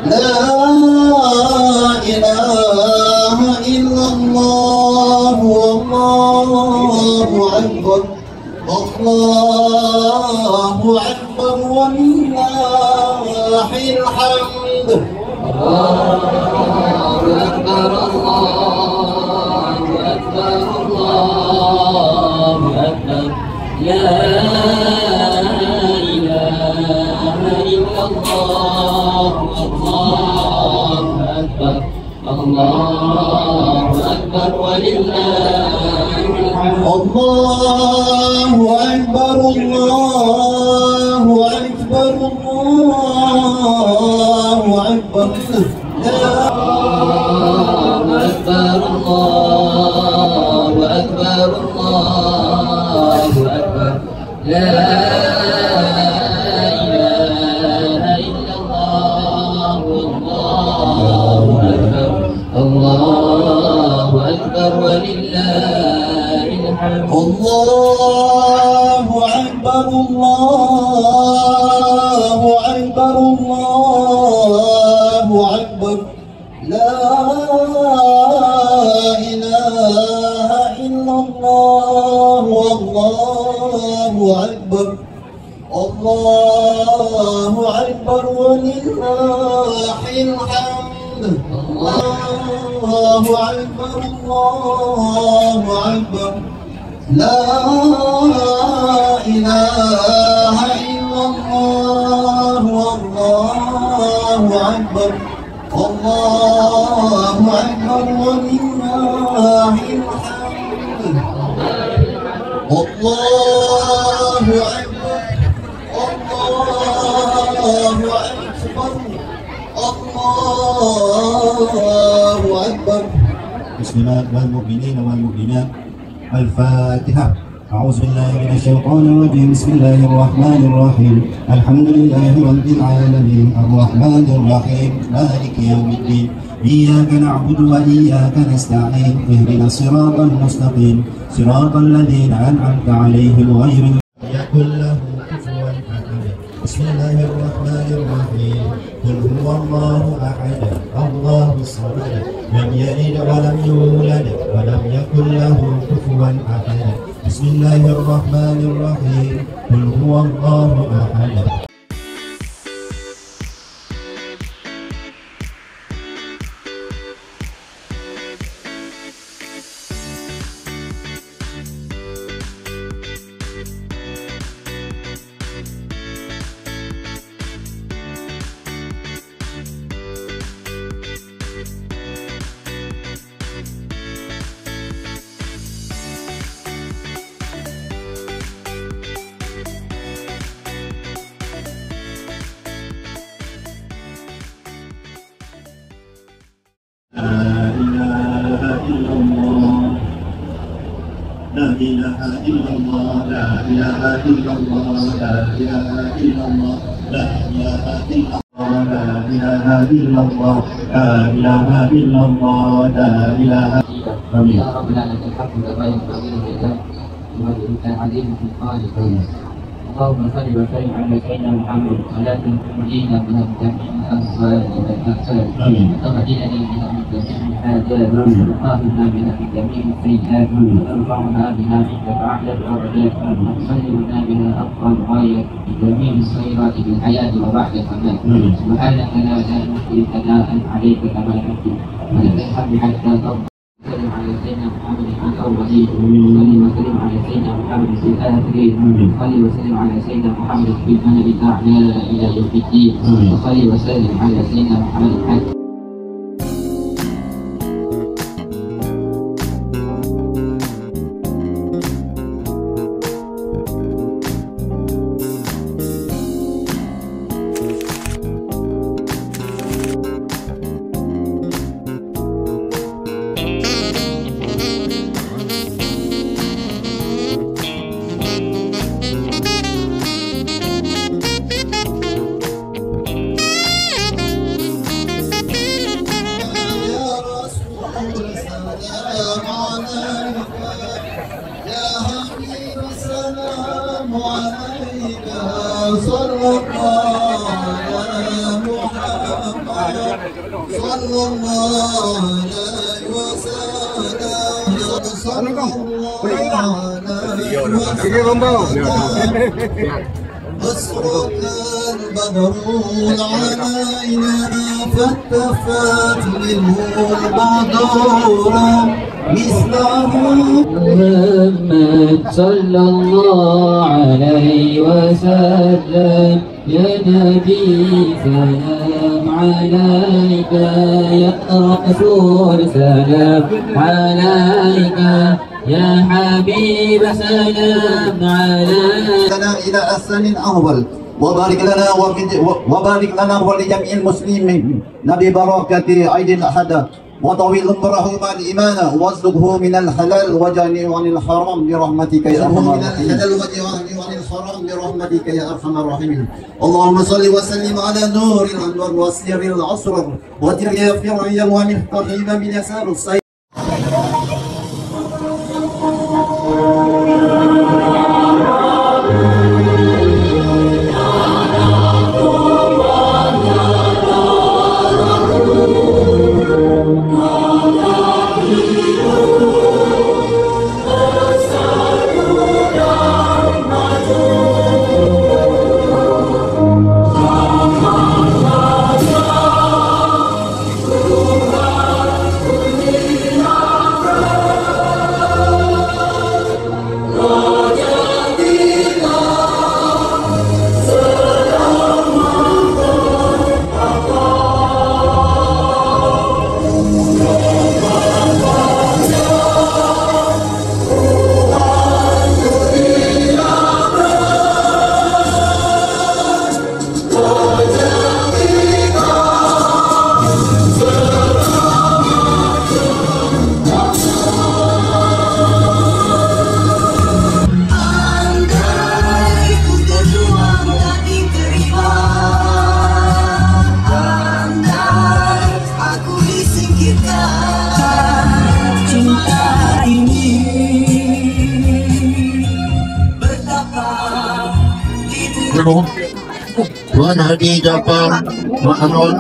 لا إله إلا الله والله أكبر الله أكبر ولله الحمد الله أكبر الله أكبر الله أكبر لا إله إلا الله الله أكبر الله أكبر ولله الحمد الله أكبر الله أكبر الله أكبر الله أكبر الله أكبر الله أكبر لا إله إلا الله الله أكبر الله أكبر ولله الحمد الله أكبر الله أكبر الله أكبر لا إله إلا الله والله أكبر الله أكبر ولله الحمد الله أكبر الله أكبر لا إله إلا الله والله أكبر الله أكبر ولله الحمد الله أكبر الله أكبر الله أكبر. بسم الله والمؤمنين والمؤمنات. الفاتحة. أعوذ بالله من الشيطان الرجيم. بسم الله الرحمن الرحيم. الحمد لله رب العالمين الرحمن الرحيم مالك يوم الدين إياك نعبد وإياك نستعين اهدنا الصراط المستقيم صراط الذين أنعمت عليهم غير يكن له كفوا أحد. بسم الله الرحمن الرحيم. قل هو الله أحد الله الصمد لم يلد ولم يولد ولم يكن له كفوا أحد. بسم الله الرحمن الرحيم. قل هو الله أحد. لا إله إلا الله لا إله إلا الله لا إله إلا الله لا إله إلا الله لا إله إلا الله لا إله إلا الله لا إله آمين يا رب العالمين. الحمد لله القدير الجلال والملك العليم في الخالق. اللهم صل وسلم على سيدنا محمد صلاة تنجينا بها من جميع الأسباب والأحساب وتهدينا بها من جميع الحاجات وتطهرنا بها من جميع السيئات وترفعنا بها عندك أعلى الدرجات وتبلغنا بها أقصى الغايات في جميع الخيرات في الحياة وبعد الممات. سبحانك لا نحصي ثناء عليك كما نحصي ولك الحمد حتى ترضى. وسلم على سيدنا محمد في الأولين وصلي وسلم على سيدنا محمد في الآخرين وصلي وسلم على سيدنا محمد في الملأ الأعلى إلى يوم الدين وصلي وسلم على سيدنا محمد الحاكم. أسرق البدر علينا فاتفت منه البدور مثله. محمد صلى الله عليه وسلم يا نبي سلام عليك، يا رسول سلام عليك، يا حبيب سلام عليك. لنا إلى أحسن أفضل، وبارك لنا ولجميع المسلمين ببركة عيد الأضحى، وطويل عمره مع الإيمان، وارزقه من الحلال وجنبه عن الحرام برحمتك يا أرحم الراحمين. برحمتك يا أرحم الراحمين. اللهم صل وسلم على نور الأنوار وسير العصر وتريا فرعيا ومفتاح من يسار السير. Tuan Hadi Jafar Ma'anul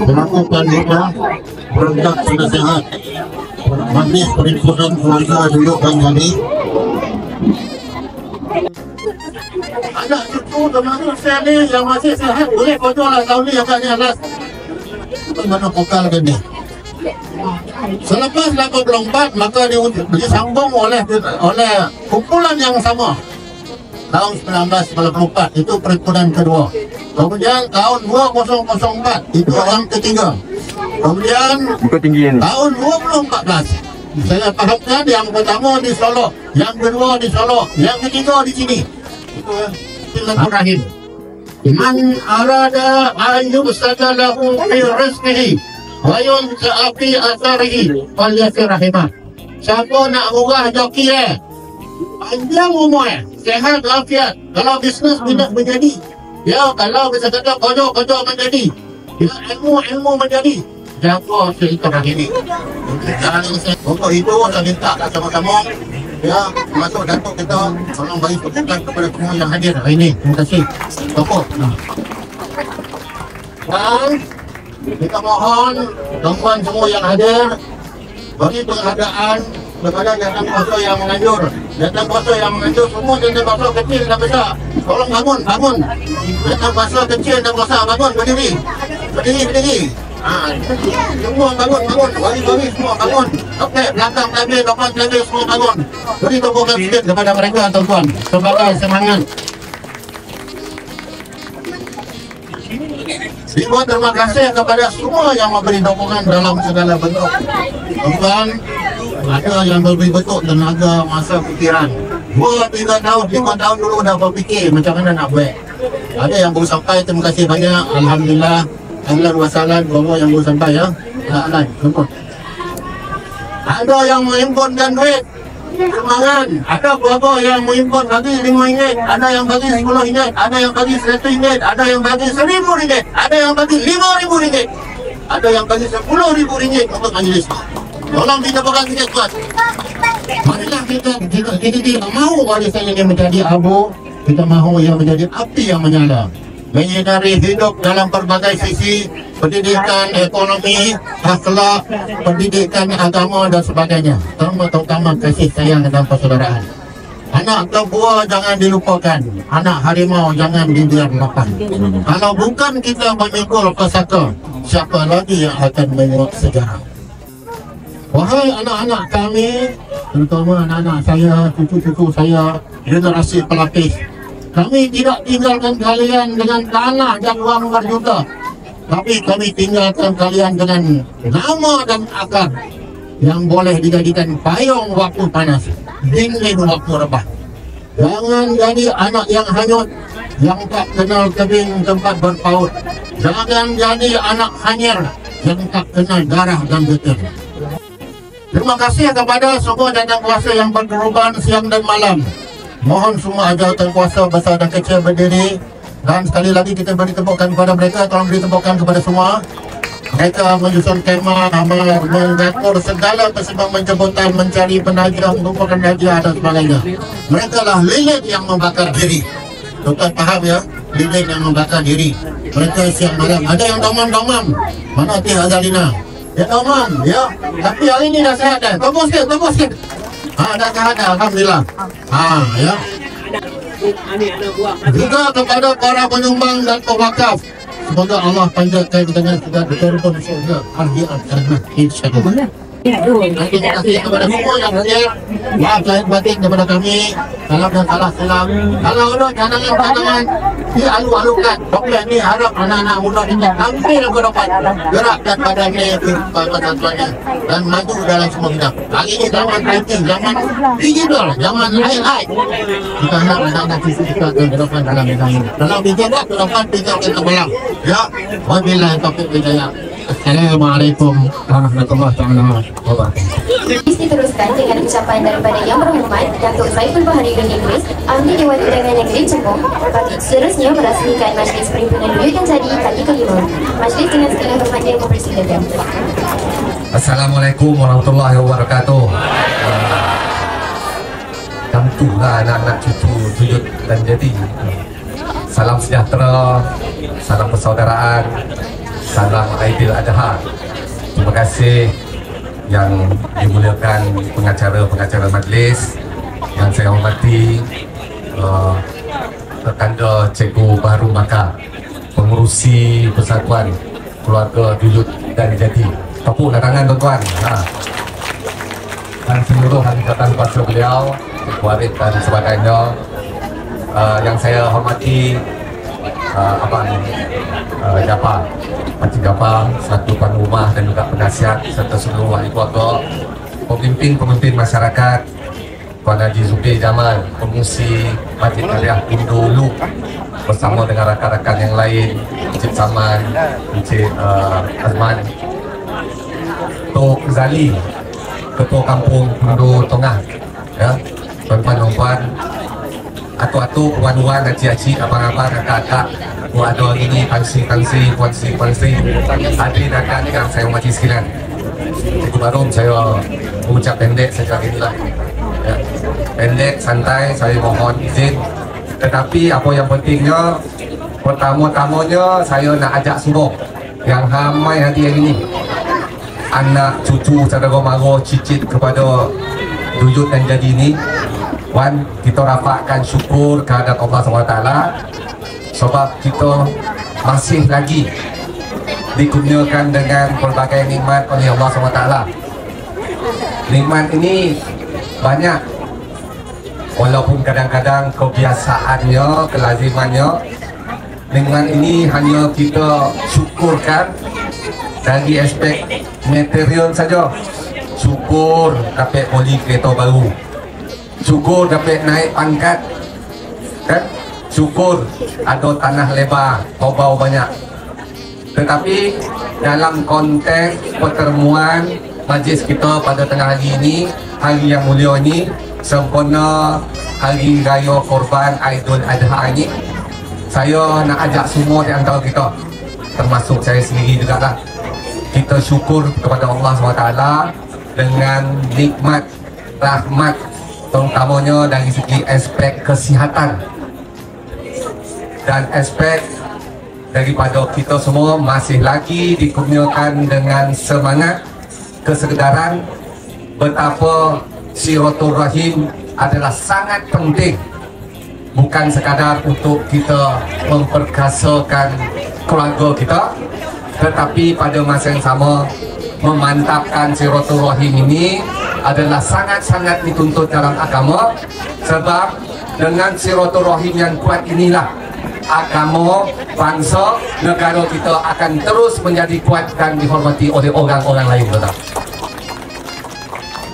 melakukan rumah produk sudah sehat. Habis perinfusan keluarga dudukkan tadi. Anak cucu termasuk saya ni yang masih sehat boleh foto lah tahun ni agaknya alas. Itu mana pokal kan ni. Selepas 84 maka disambung oleh kumpulan yang sama. Tahun 1994 itu perhimpunan kedua. Kemudian tahun 2004 itu yang ketiga. Kemudian tahun 2014 saya fahamkan yang pertama di Solo, yang kedua di Solo, yang ketiga di sini. Itu Bismillahirrahmanirrahim. Man arada an yubsata lahu fi rizqihi wa yunsa'a fi atharihi falyasir rahimah. Siapa nak murah joki panjang umur, sehat afiat, kalau bisnes tidak menjadi, ya kalau bisa kata kodok menjadi, ya ilmu menjadi, jaga silaturahmi ini. Dan untuk itu saya minta sama-sama ya masuk datuk kita tolong bagi sambutan kepada semua yang hadir hari ini. Terima kasih tokoh. Dan kita mohon tuan semua yang hadir bagi penghargaan kepada jatuh kuasa yang menganjur. Jatuh kuasa yang menganjur semua jatuh kuasa kecil dan besar. Tolong bangun. Jatuh kuasa kecil dan besar bangun, berdiri. Semua bangun. Bagi semua bangun. Okey, belakang tabir, depan tabir semua bangun. Beri tepukan sikit kepada mereka tuan-tuan sebagai semangat. Ribuan terima kasih kepada semua yang memberi dukungan dalam segala bentuk. Tuan-tuan, ada yang memberi bentuk tenaga, masa, fikiran. 2-3 tahun, 5 tahun dulu dah berfikir macam mana nak buat. Ada yang baru sampai, terima kasih banyak. Alhamdulillah. Ahlan wa sahlan, bawa yang baru sampai ya. Ahlan, jemput. Ada yang menghimpunkan duit, sumbangan. Ada beberapa yang mengimpun bagi RM5, ada yang bagi RM10, ada yang bagi RM100, ada yang bagi RM1,000, ada yang bagi RM5,000, ada yang bagi RM10,000 untuk majlis. Tolong kita pegang sikit kuat. Marilah kita tidak mahu warisan ini menjadi abu, kita mahu yang menjadi api yang menyala. Menyinari hidup dalam berbagai sisi, pendidikan ekonomi, akhlak, pendidikan agama dan sebagainya. Terutama kasih sayang dan persaudaraan. Anak terbuah jangan dilupakan, anak harimau jangan dibiarkan. Kalau bukan kita memikul pesaka, siapa lagi yang akan menguak sejarah? Wahai anak-anak kami, terutama anak-anak saya, cucu-cucu saya, generasi pelapis, kami tidak tinggalkan kalian dengan tanah dan wang berjuta, tapi kami tinggalkan kalian dengan nama dan akar yang boleh dijadikan payung waktu panas, dingin waktu rebah. Jangan jadi anak yang hanyut, yang tak kenal tebing tempat berpaut. Jangan jadi anak hanyir yang tak kenal darah dan getir. Terima kasih kepada semua dan kuasa yang berkorban siang dan malam. Mohon semua ajatan kuasa besar dan kecil berdiri. Dan sekali lagi kita beri tepukan kepada mereka. Tolong beri tepukan kepada semua. Mereka menyusun kemah, mengatur segala persiapan jemputan, mencari penagihan, mengumpulkan hadiah dan sebagainya. Mereka lah lilin yang membakar diri. Tuan faham ya? Lilin yang membakar diri. Mereka siang malam. Ada yang domam-domam. Mana Tia Azalina? Ya domam, ya. Tapi hari ini dah sihat dah. Tunggu sikit. Dah sihat dah, alhamdulillah. Ya. Juga kepada para penyumbang dan pewakaf, semoga Allah panjatkan dengan segala keturunan syurga arhian karena insyaallah. Terima kasih kepada semua yang hadir. Maaf lahir batin kepada kami. Salam dan salah selam. Kalau ada cadangan dialu-alukan. Doktor ni harap anak-anak muda ini hampir ke depan. Gerakkan badannya ke tuannya dan maju dalam semua bidang. Kali ini zaman IT, zaman digital, zaman AI. Kita harap anak-anak cucu kita ke depan dalam bidang ini. Dalam bidang ke depan, bidang kita belang. Ya, wabillahi taufiq wal hidayah. Assalamualaikum warahmatullahi wabarakatuh. Diteruskan dengan ucapan daripada Yang Berhormat Datuk Saiful Bahari bin Idris, Ahli Dewan Undangan Negeri Cekong. Seterusnya merasmikan Majlis Perhimpunan Buyut yang Jadi kali kelima. Majlis dengan segala hormatnya mempersilakan. Assalamualaikum warahmatullahi wabarakatuh. Tentulah anak-anak cucu Buyut dan Jadi. Salam sejahtera, salam persaudaraan, salam Aidil Adha. Terima kasih yang dimuliakan pengacara-pengacara majlis, yang saya hormati Rekanda Cikgu Baharu Maka, pengurusi Persatuan Keluarga Buyut dan Jadi. Tepuklah tangan tuan-tuan. Dan seluruh anggota kuasa beliau, Warid dan sebagainya. Yang saya hormati Abang Jafar, Pakcik Jafar, satu tuan rumah dan juga penasihat serta seluruh ahli keluarga, pemimpin-pemimpin masyarakat, Tuan Haji Zubir Jamal, pengurusi Masjid Aliyah Indolu bersama dengan rakan-rakan yang lain, Encik Saman, Encik Azman, Tok Zali, Ketua Kampung Pindu Tengah, ya, tuan-tuan, atuk-atuk, puan-puan, acik-acik, abang-abang, kakak-kakak, ada ini, pangsi-pangsi, puansi-puansi, hadirin rakan yang saya hormati sekalian. Cikgu Barum, saya mengucap pendek saja inilah. Ya. Pendek, santai, saya mohon izin. Tetapi apa yang pentingnya, pertama-tamanya saya nak ajak semua yang ramai nanti yang ini, anak, cucu, saudara mara, cicit kepada Buyut dan Jadi ini. Wan, kita rapatkan syukur kehadap Allah SWT sebab kita masih lagi dikurniakan dengan pelbagai nikmat oleh Allah SWT. Nikmat ini banyak, walaupun kadang-kadang kebiasaannya, kelazimannya, nikmat ini hanya kita syukurkan dari aspek material saja. Syukur dapat beli kereta baru, syukur dapat naik pangkat, kan? Syukur ada tanah lebar, bau banyak. Tetapi dalam konteks pertemuan majlis kita pada tengah hari ini, hari yang mulia ini, sempurna hari raya korban Aidil Adha ini, saya nak ajak semua di antara kita, termasuk saya sendiri juga lah, kita syukur kepada Allah SWT dengan nikmat, rahmat, terutamanya dari segi aspek kesihatan dan aspek daripada kita semua masih lagi dikurniakan dengan semangat kesedaran betapa silaturahim adalah sangat penting, bukan sekadar untuk kita memperkasakan keluarga kita, tetapi pada masa yang sama memantapkan silaturahim ini adalah sangat-sangat dituntut dalam agama. Sebab dengan silaturahim yang kuat inilah agama, bangsa, negara kita akan terus menjadi kuat dan dihormati oleh orang-orang lain, betul?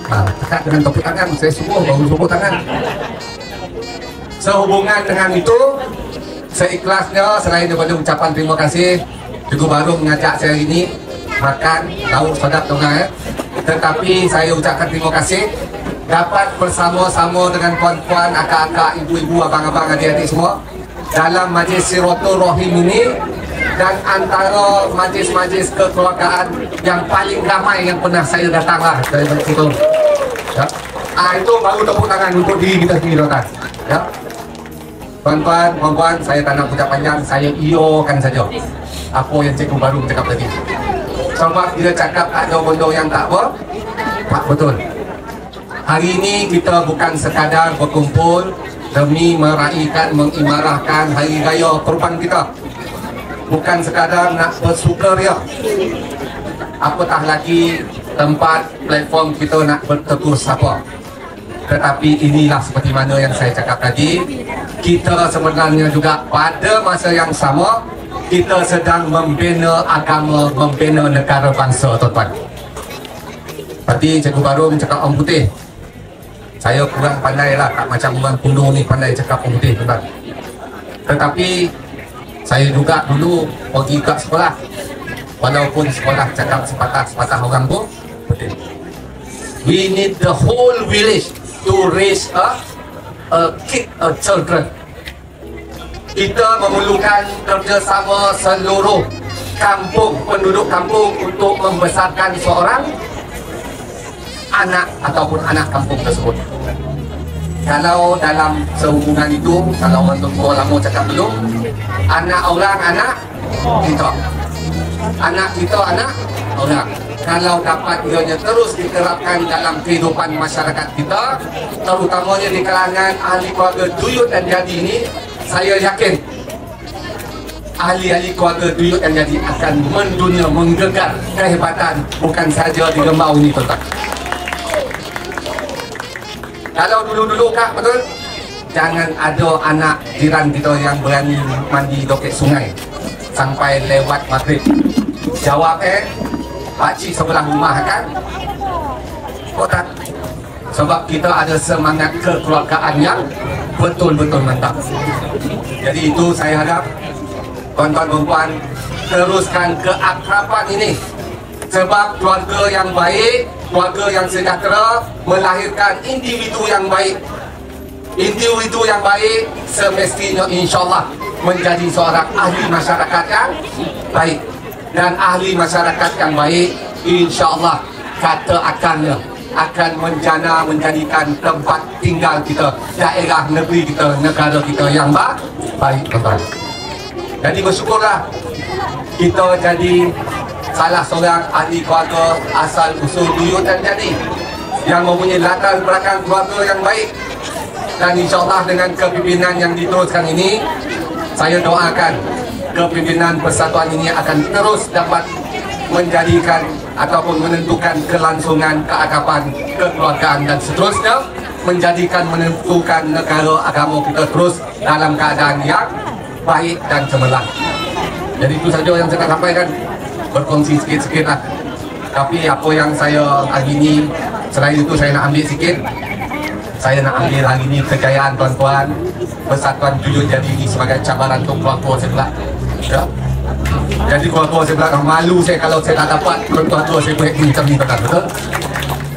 Dekat dengan topik tangan, saya baru subuh tangan. Sehubungan dengan itu, seikhlasnya selain daripada ucapan terima kasih, Cikgu baru mengajak saya hari ini makan lauk sedap tuan, tetapi saya ucapkan terima kasih dapat bersama-sama dengan puan-puan, akak-akak, ibu-ibu, abang-abang, adik-adik semua dalam majlis silaturahim ini, dan antara majlis-majlis kekeluargaan yang paling ramai yang pernah saya datang lah dari situ. Ya. Itu baru tepuk tangan untuk diri kita sendiri, tuan. Ya. Tuan-tuan, puan-puan, saya tak nak ucap panjang, saya iyakan saja apa yang cikgu baru cakap tadi. Sebab dia cakap ada benda yang tak apa, tak betul. Hari ini kita bukan sekadar berkumpul demi meraihkan, mengimarahkan hari raya Kurban kita. Bukan sekadar nak bersukaria, apatah lagi tempat platform kita nak bertegur sapa. Tetapi inilah seperti mana yang saya cakap tadi, kita sebenarnya juga pada masa yang sama kita sedang membina agama, membina negara bangsa, tuan-tuan. Tadi Cikgu Barum cakap orang putih, saya kurang pandai lah, tak macam orang kuno ni pandai cakap orang putih, tuan-tuan. Tetapi saya juga dulu pergi ke sekolah, walaupun sekolah cakap sepatah orang pun putih. We need the whole village to raise a children. Kita memerlukan kerjasama seluruh kampung, penduduk kampung untuk membesarkan seorang anak ataupun anak kampung tersebut. Kalau dalam sehubungan itu, kalau orang tua lama cakap dulu, anak orang anak kita, anak kita anak orang. Kalau dapat ianya terus diterapkan dalam kehidupan masyarakat kita, terutamanya di kalangan ahli keluarga Duyut dan Jadi ini, saya yakin ahli-ahli keluarga Duyut dan Jadi akan mendunia, menggegar kehebatan bukan saja di Rembau ini, tuan-tuan. Kalau dulu-dulu kak, betul, jangan ada anak jiran kita yang berani mandi dokek sungai sampai lewat maghrib. Jawab pakcik sebelah rumah kan? Kok tak? Sebab kita ada semangat kekeluargaan yang betul-betul mantap. Jadi itu saya harap tuan-tuan perempuan teruskan keakraban ini. Sebab keluarga yang baik, keluarga yang sejahtera melahirkan individu yang baik. Individu yang baik semestinya insyaAllah menjadi seorang ahli masyarakat yang baik. Dan ahli masyarakat yang baik insyaAllah kata akannya akan menjana menjadikan tempat tinggal kita, daerah negeri kita, negara kita yang baik, tuan-tuan. Jadi bersyukurlah kita jadi salah seorang ahli keluarga asal usul Duyut dan Jadi yang mempunyai latar belakang keluarga yang baik. Dan insyaAllah dengan kepimpinan yang diteruskan ini, saya doakan kepimpinan persatuan ini akan terus dapat menjadikan ataupun menentukan kelangsungan keakraban, kekeluargaan dan seterusnya, menjadikan menentukan negara agama kita terus dalam keadaan yang baik dan cemerlang. Jadi itu saja yang saya nak sampaikan, berkongsi sikit-sikit lah. Tapi apa yang saya hari ini, selain itu saya nak ambil sikit, saya nak ambil hari ini kejayaan tuan-tuan Persatuan Duyut Jadi ini sebagai cabaran untuk keluarga sebelah. Ya. Jadi keluarga sebelah malu saya kalau saya tak dapat keluarga saya boleh macam ni, betul?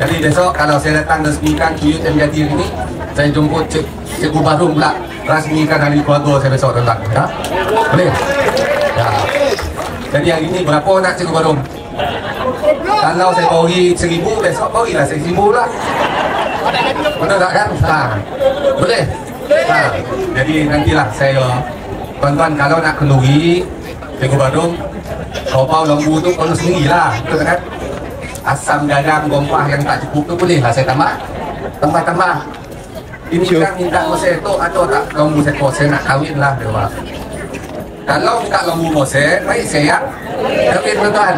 Jadi besok kalau saya datang resmikan Duyut dan Jadi ini, saya jemput Cikgu Barum pula rasmikan hari keluarga saya besok, tuan-tuan. Ya? Boleh? Ya. Jadi hari ini berapa nak Cikgu Barum? Kalau saya bagi 1,000, besok bagilah 1,000 lah. Betul tak kan? Boleh? Jadi nantilah saya, tuan-tuan, kalau nak kenduri Cikgu Badung, bau lembu tu kalau sendirilah, betul kan? Asam garam gompah yang tak cukup tu bolehlah saya tambah. Ini kan minta mose tu atau tak lembu sekor, saya nak kahwin lah dia pak. Kalau minta lembu mose, baik saya kahwin tuan.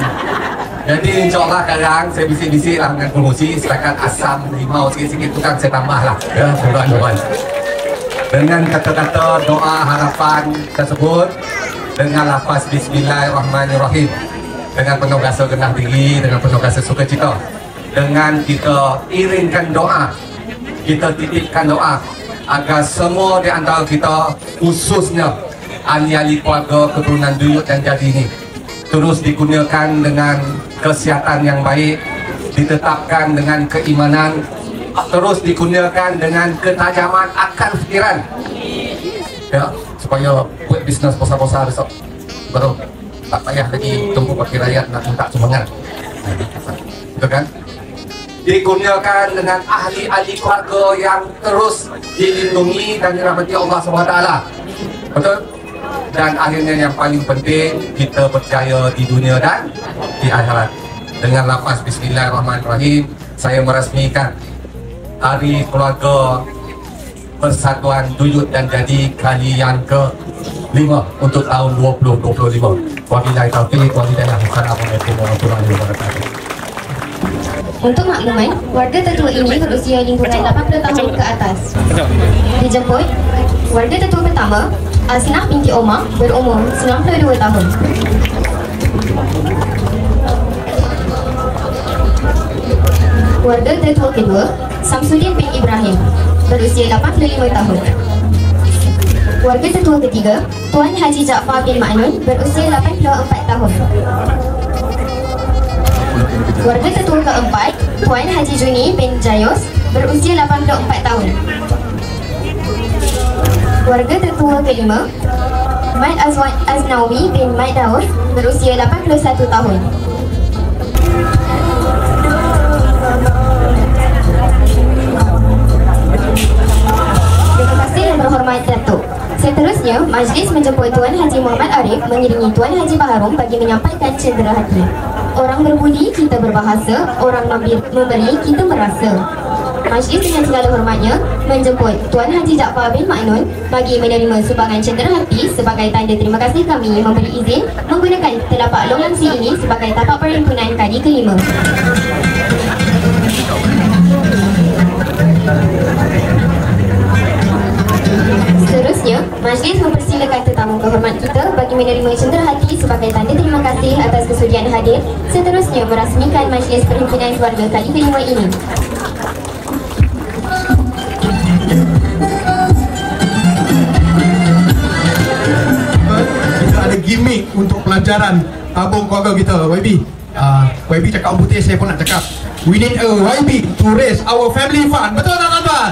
Jadi insyaAllah sekarang saya bisik-bisik lah dengan promosi setakat asam limau sikit-sikit tu kan saya tambah lah ya tuan-tuan. Dengan kata-kata doa harapan tersebut dengan lafaz Bismillahirrahmanirrahim, dengan penuh rasa rendah diri, dengan penuh rasa sukacita, dengan kita iringkan doa, kita titipkan doa agar semua di antara kita, khususnya ahli-ahli keluarga keturunan Duyut dan Jadi ini, terus digunakan dengan kesihatan yang baik, ditetapkan dengan keimanan, terus digunakan dengan ketajaman akal fikiran ya, supaya buat bisnes besar-besar besok baru tak payah lagi tunggu pakai rakyat nak minta sumbangan, betul kan? Digunakan dengan ahli-ahli keluarga yang terus dilindungi dan dirahmati Allah SWT, betul? Dan akhirnya yang paling penting, kita berjaya di dunia dan di akhirat. Dengan lafaz Bismillahirrahmanirrahim, saya merasmikan Hari Keluarga Persatuan Duyut dan Jadi kali yang ke-5 untuk tahun 2025. Wabillahi taufiq wal hidayah. Assalamualaikum warahmatullahi wabarakatuh. Untuk makluman, warga tetua ini berusia lingkungan 80 tahun ke atas. Dijemput, warga tetua pertama, Asnaf binti Omar, berumur 92 tahun. Warga tetua kedua, Samsudin bin Ibrahim, berusia 85 tahun. Warga tetua ketiga, Tuan Haji Jaafar bin Ma'nun, berusia 84 tahun. Warga tetua keempat, Tuan Haji Juni bin Jayus, berusia 84 tahun. Warga tetua kelima, Mat Azwan Aznawi bin Mat Daud, berusia 81 tahun. Terima kasih dan berhormat Datuk. Seterusnya, majlis menjemput Tuan Haji Muhammad Arif mengiringi Tuan Haji Baharom bagi menyampaikan cedera hati. Orang berbudi, kita berbahasa. Orang memberi, kita merasa. Majlis dengan segala hormatnya menjemput Tuan Haji Jaafar bin Ma'nun bagi menerima sumbangan cendera hati sebagai tanda terima kasih kami memberi izin menggunakan telapak long langsi ini sebagai tapak perhimpunan kali kelima. Seterusnya, majlis mempersilakan tetamu kehormat kita bagi menerima cendera hati sebagai tanda terima kasih atas kesudian hadir. Seterusnya, merasmikan majlis perhimpunan keluarga kali kelima ini. Kita ada gimmick untuk pelajaran tabung keluarga kita, YB. YB cakap orang putih, saya pun nak cakap. We need a YB to raise our family fund. Betul tak tuan-tuan?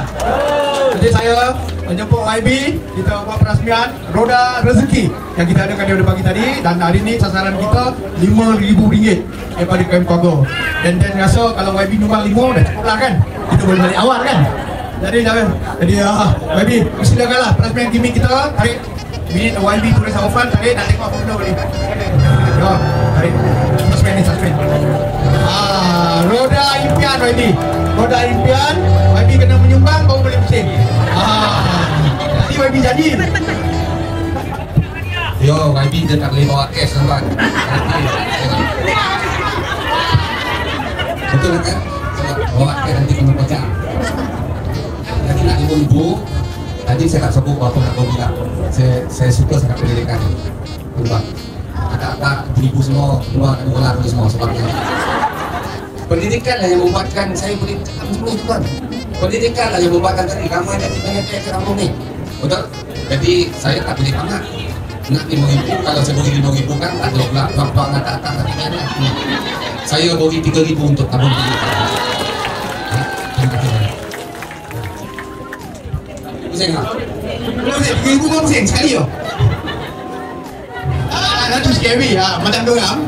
Jadi saya menjemput YB, kita buat perasmian Roda Rezeki yang kita adakan pada pagi tadi. Dan hari ini sasaran kita RM5,000 daripada KM keluarga. Dan rasa kalau YB nyumbang 5 dah cukup lah kan. Kita boleh balik awal kan. Jadi YB, silakanlah perasmian gimmick kita. Tarik. We need a YB to raise our fund. Tarik, nak tengok apa benda boleh. Ya, tarik. Perasmian ni, perasmian. Roda impian YB. Roda impian, YB kena menyumbang baru boleh pusing. Nanti YB jadi. Yo, YB dia tak boleh bawa cash tuan-tuan. Betul kan? Bawa cash nanti kena pecah. Nanti nak RM5,000. Tadi saya tak sebut berapa nak bilang. Saya suka sangat pendidikan tuan-tuan. Ada ibu semua keluar dan bola semua sebabnya. Pendidikan lah yang membuatkan saya boleh cakap macam ni tuan. Pendidikan lah yang membuatkan tadi ramai dan banyak ke kampung ni. Betul? Jadi saya tak boleh banget. Nak RM5,000, kalau saya beri RM5,000 kan tak ada pula tuan-tuan tak nanti kan. Saya beri RM3,000 untuk tabung pendidikan. Terima kasih. Pusing tak? RM3,000 pun pusing sekali yo. Nanti scary macam dorang.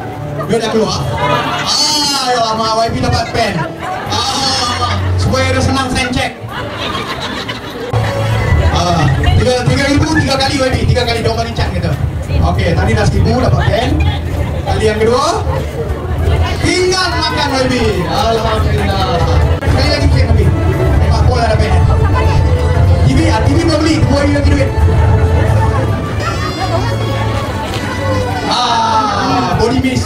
Dia dah keluar. YB dapat pen. Supaya dia senang sign check. Tiga kali YB, 3 kali domba lincah kita. Okey, tadi dah 1000 dapat pen. Kali yang kedua tinggal makan YB. Alhamdulillah. Sekali lagi cek YB. Tengok bola dah pen. TV belum beli, buat lagi duit. Body miss.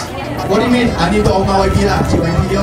Ini untuk Omar YB lah. Cik YB dia.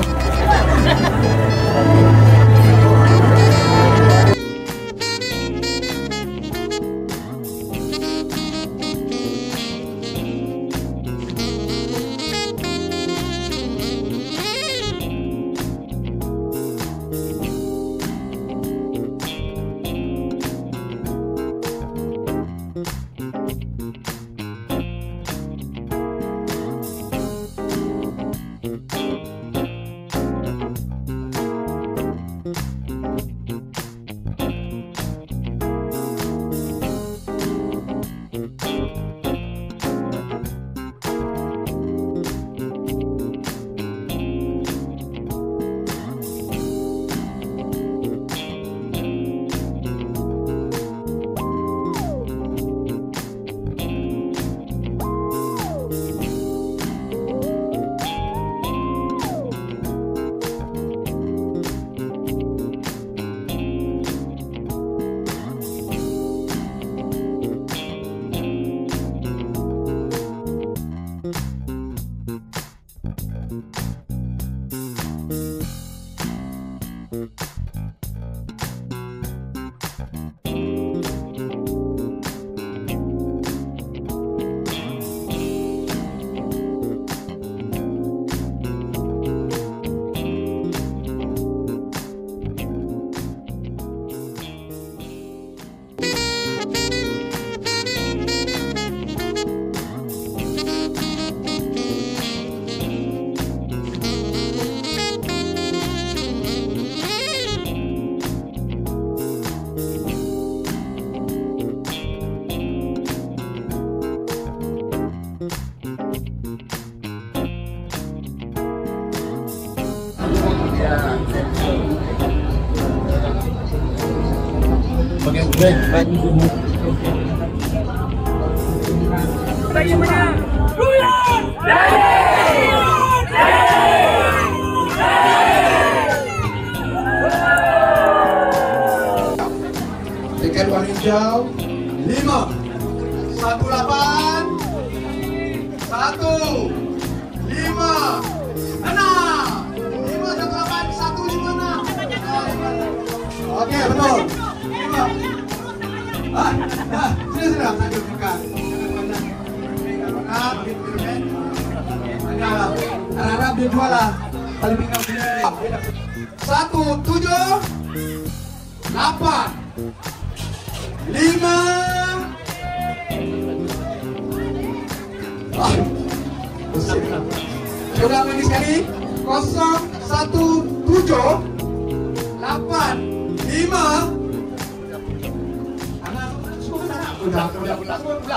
Tiket warna hijau 5 18 Okey, betul. Sudah sambil makan. Harap dia jual lah. Paling tinggal 1, 7, 8, 5. Coba lagi sekali. 0, 1, 7, 8, 5. Udah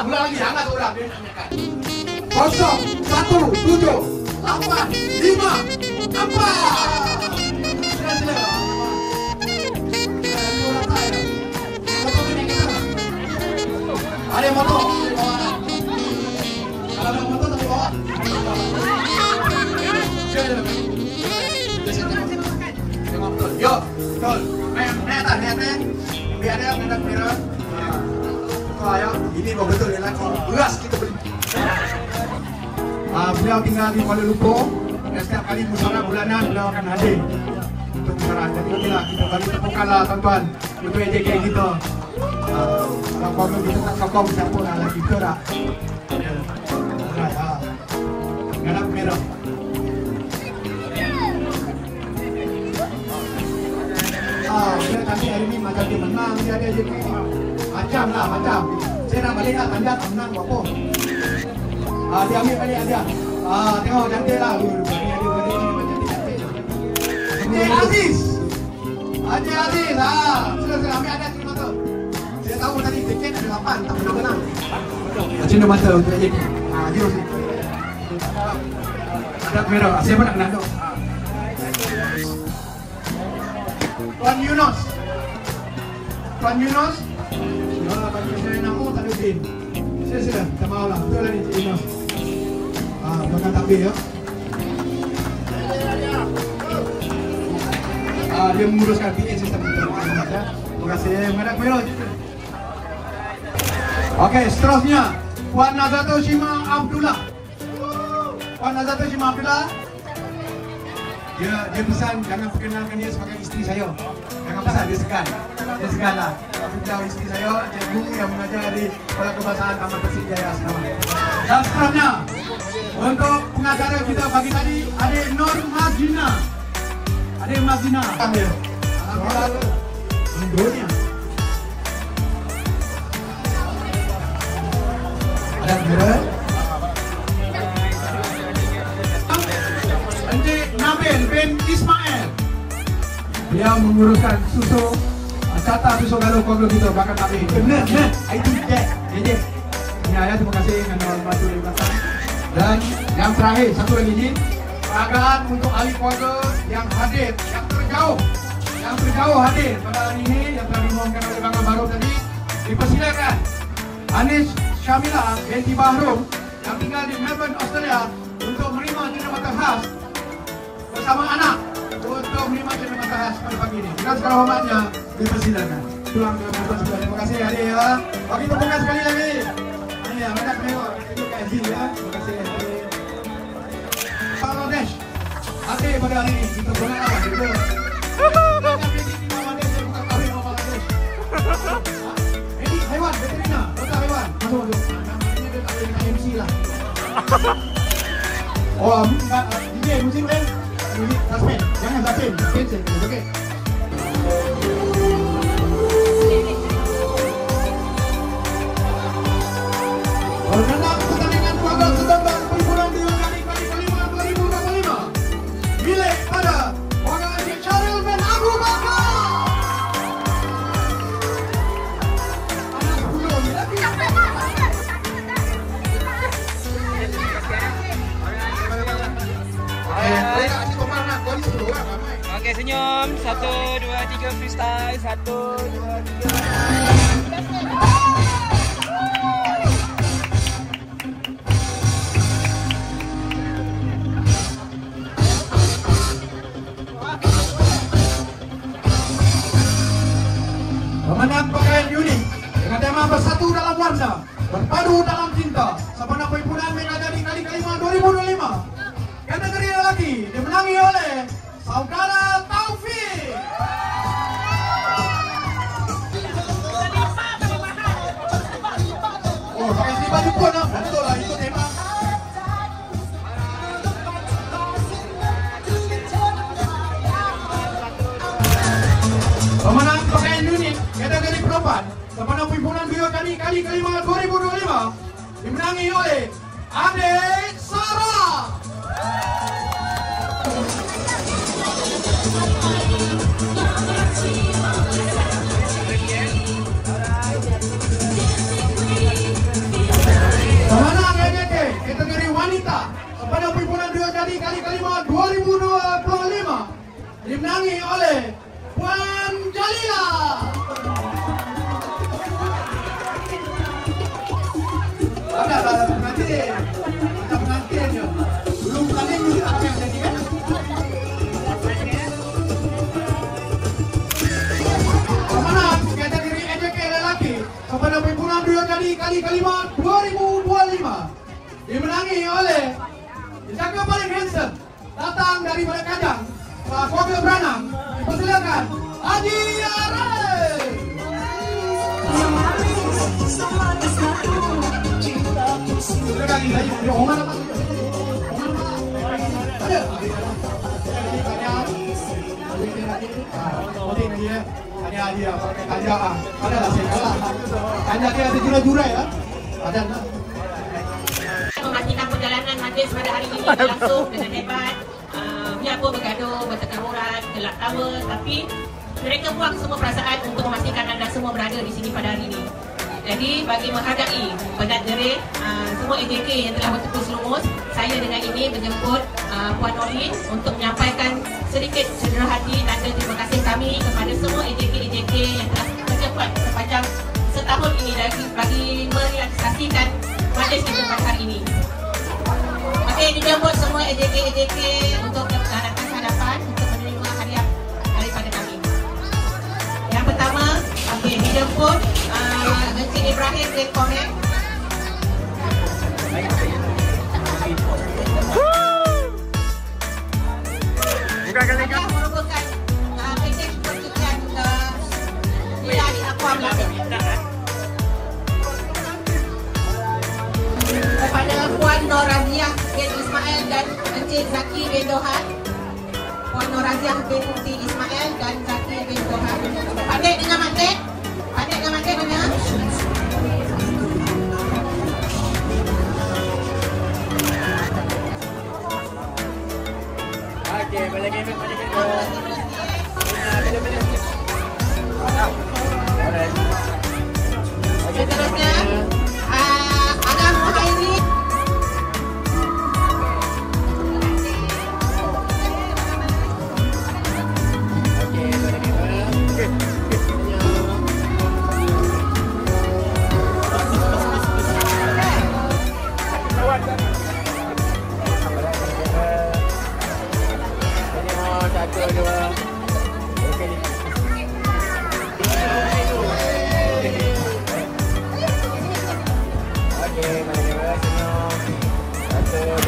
lagi, hangat udah. 0, 1, 7, 8, 5, 4. Ada motor. Kalau ada motor tapi bawa. Yo, tol. Naik atas. Biar ada mendak merah. Ayo, ini betul ya lagi. Beras kita beli. Beliau tinggal di Kuala Lumpur. Dan setiap kali musyawarah bulanan beliau akan hadir untuk musyawarah. Jadi inilah kita bagi tepukanlah tuan-tuan untuk AJK kita. Kalau keluarga kita tak sokong siapa nak lagi ke tak? Galak merah. Dia nanti hari ini macam dia menang, dia ada AJK. Macam. Saya nak balik lah, tanda tak menang apa. Dia ambil balik dia. Tengok cantik lah. Haji Aziz. Sudah ambil ada cina mata. Saya tahu tadi tiket ada 8, tak pernah menang. Cina mata untuk AJK. Haji Aziz. Ada merah. Siapa nak menang tu? Tuan Yunus. Saya nama tak ada Udin. Sila, minta maaf lah. Betul lah ni Cik Ina. Makan takbir ya. Dia menguruskan PA sistem kita. Terima kasih. Menghadap kamera. Okey, seterusnya Puan Nazatul Shima Abdullah. Puan Nazatul Shima Abdullah. Dia pesan jangan perkenalkan dia sebagai isteri saya. Jangan pesan, dia segan lah. Aku tahu isteri saya cikgu yang mengajar di Sekolah Kebahasaan Taman Persik Jaya Asrama. Dan seterusnya untuk pengacara kita pagi tadi Adik Nur Mazina. Adik Mazina. Alhamdulillah. Dunia. Ada kamera. Encik Nabil bin Ismail. Dia menguruskan susu tata susu galuh keluarga kita bahkan kami. Benar. Itu je. Ya, terima kasih kerana membantu di belakang. Dan yang terakhir satu lagi ni peragaan untuk ahli keluarga yang hadir, yang terjauh hadir pada hari ini yang telah diumumkan oleh Bangga Baru tadi. Dipersilakan Anis Syamila binti Bahrum yang tinggal di Melbourne, Australia untuk menerima cenderamata khas bersama anak untuk menerima cenderamata khas pada pagi ini. Dengan segala hormatnya dipersilakan. Pulang ke Melbourne sebelah. Terima kasih adik ya. Bagi tepukan sekali lagi. Ya, banyak mewah. Terima kasih ya. Terima kasih adik. Bangladesh. Adik pada hari ini kita boleh apa? Kita ini hewan veterina, dokter hewan. Masuk. Ini dia tak boleh MC lah. Oh, DJ musik kan? Musik suspend. Jangan suspend. Cancel. Okey. Berkenaan pertandingan keluarga sedang perhimpunan di kali kelima 2025. Milik pada keluarga Encik Syaril bin Abu Bakar. Okey, senyum. 1, 2, 3 freestyle. 1, 2, 3. Pemenang pakaian unik dengan tema bersatu dalam warna, berpadu dalam cinta. Sabana Perhimpunan Megadari Kali Kelima 2025. Kategori lelaki dimenangi oleh Saudara Taufik. Oh, pakai si baju pun lah. Betul lah, itu tema. Pemenang pakaian unik kategori perempuan Sabana Perhimpunan Kali Kelima 2025 dimenangi oleh Adik Sarah. Pemenang EJK kategori wanita Sabana Perhimpunan Kali Kelima 2025 dimenangi oleh Puan Jalila. Ada pengantin je. Belum tanding dulu apa yang jadi kan? Pemenang kategori EJK lelaki Sabana Perhimpunan Kali Kelima 2025 dimenangi oleh Jaga paling handsome datang dari Balik Kajang, keluarga Beranang. Persilakan Haji Arif. Silakan saya Oman apa? Ada. Ada dia pakai kanja. Ada lah saya kalah. Kanja dia ada jurai-jurai ya. Ada. Memastikan perjalanan majlis pada hari ini berlangsung dengan hebat. Biarpun bergaduh, bertengkaran, gelak tawa, tapi mereka buang semua perasaan untuk memastikan anda semua berada di sini pada hari ini. Jadi bagi menghadapi penat derih semua EJK yang telah bertepus lumus, saya dengan ini menjemput Puan Norin untuk menyampaikan sedikit cedera hati tanda terima kasih kami kepada semua EJK yang telah bekerja kuat sepanjang setahun ini bagi merealisasikan majlis kita pada hari ini. Okey, dijemput semua AJK untuk datang ke hadapan untuk menerima hadiah daripada kami. Yang pertama, okey, dijemput Encik Ibrahim bin Komen. Akan merupakan package percutian Villa di Aqua Melaka. Kepada Puan Noraziah bin Ismail dan Encik Zaki bin Dohan. Puan Noraziah bin Mufti Ismail dan Zaki bin Dohan. Pandai dengan mantek? Pandai dengan mantek mana? Okey, boleh game. Seterusnya, Agam Muhairi.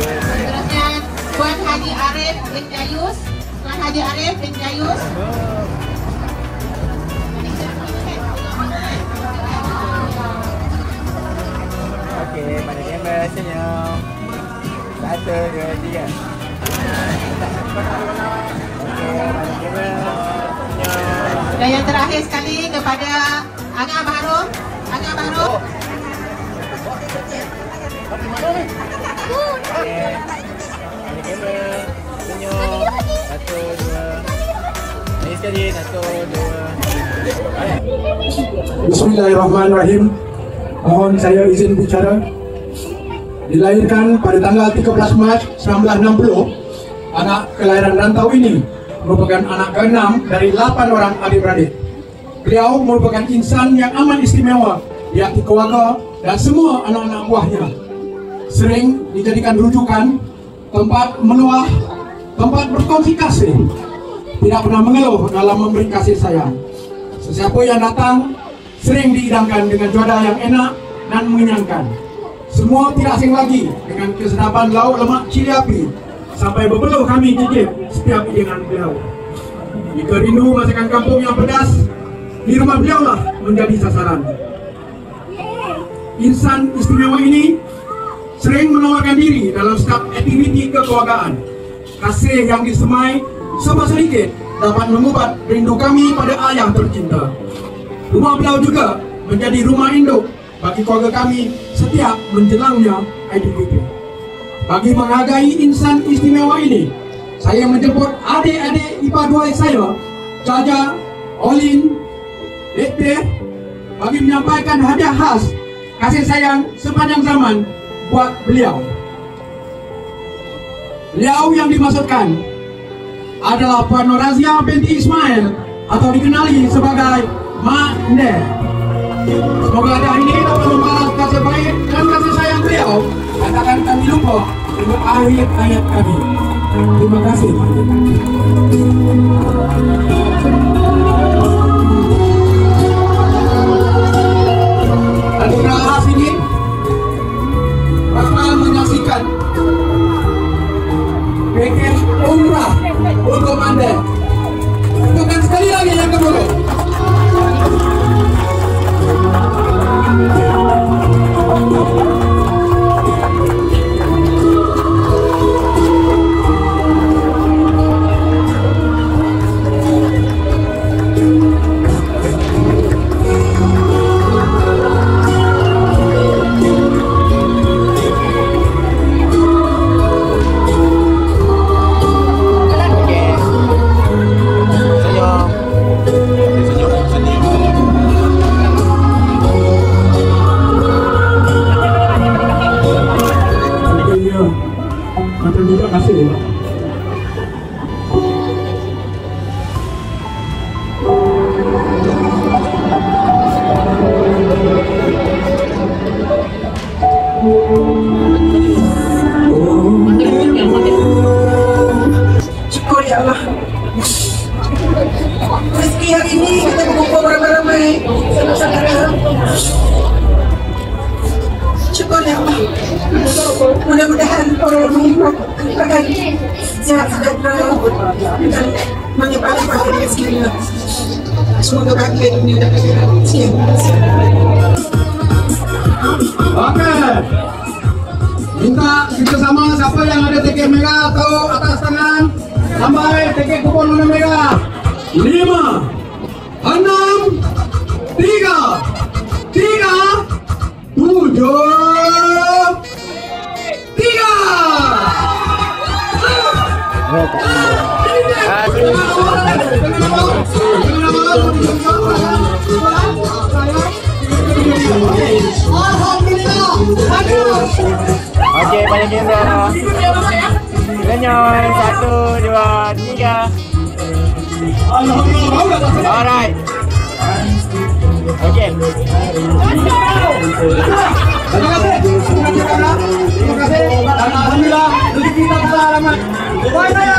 Seterusnya, Puan Haji Arif bin Jayus. Puan Haji Arif bin Jayus. Okey, mana gambar senyum. 1, 2, 3. Okey, mana gambar senyum. Dan yang terakhir sekali kepada Angah Bahrum. Angah Bahrum. Okey, mana gambar senyum. 1, 2. Ini sekali, 1, 2. Bismillahirrahmanirrahim. Mohon saya izin bicara. Dilahirkan pada tanggal 13 Mac 1960, anak kelahiran rantau ini merupakan anak ke-6 dari 8 orang adik-beradik. Beliau merupakan insan yang amat istimewa di hati keluarga dan semua anak-anak buahnya. Sering dijadikan rujukan, tempat meluah, tempat berkongsi kasih. Tidak pernah mengeluh dalam memberi kasih sayang. Sesiapa yang datang sering diidamkan dengan juada yang enak dan mengenyangkan. Semua tidak asing lagi dengan kesedapan lauk lemak cili api. Sampai berpeluh kami cicip setiap hidangan beliau. Jika rindu masakan kampung yang pedas, di rumah beliau lah menjadi sasaran. Insan istimewa ini sering menawarkan diri dalam setiap aktiviti kekeluargaan. Kasih yang disemai serba sedikit dapat mengubat rindu kami pada ayah tercinta. Rumah beliau juga menjadi rumah induk bagi keluarga kami setiap menjelangnya Aidilfitri. Bagi menghargai insan istimewa ini, saya menjemput adik-adik ipar dua saya, Jaja, Olin, Leteh, bagi menyampaikan hadiah khas kasih sayang sepanjang zaman buat beliau. Beliau yang dimaksudkan adalah Puan Noraziah binti Ismail atau dikenali sebagai Mak Nde. Semoga hadiah ini dapat membalas kasih baik dan kasih sayang beliau dan takkan kami lupa dengan akhir hayat kami. Terima kasih. Anugerah khas ini bakal menyaksikan package umrah untuk Anda. Bukan sekali lagi yang kedua. Terima kasih. Mudah-mudahan orang akan sihat sejahtera dan menyebarkan pada diri sendiri. Semoga bahagia dunia dan akhirat. Okey. Minta kerjasama siapa yang ada tiket merah atau atas tangan sampai tiket kupon warna merah. 5, 6, 3, 7, 3. Okey, banyak kamera. Senyum, 1, 2, 3. Alright. Okey. Terima kasih. Alhamdulillah, rezeki kita besar amat. Bye-bye.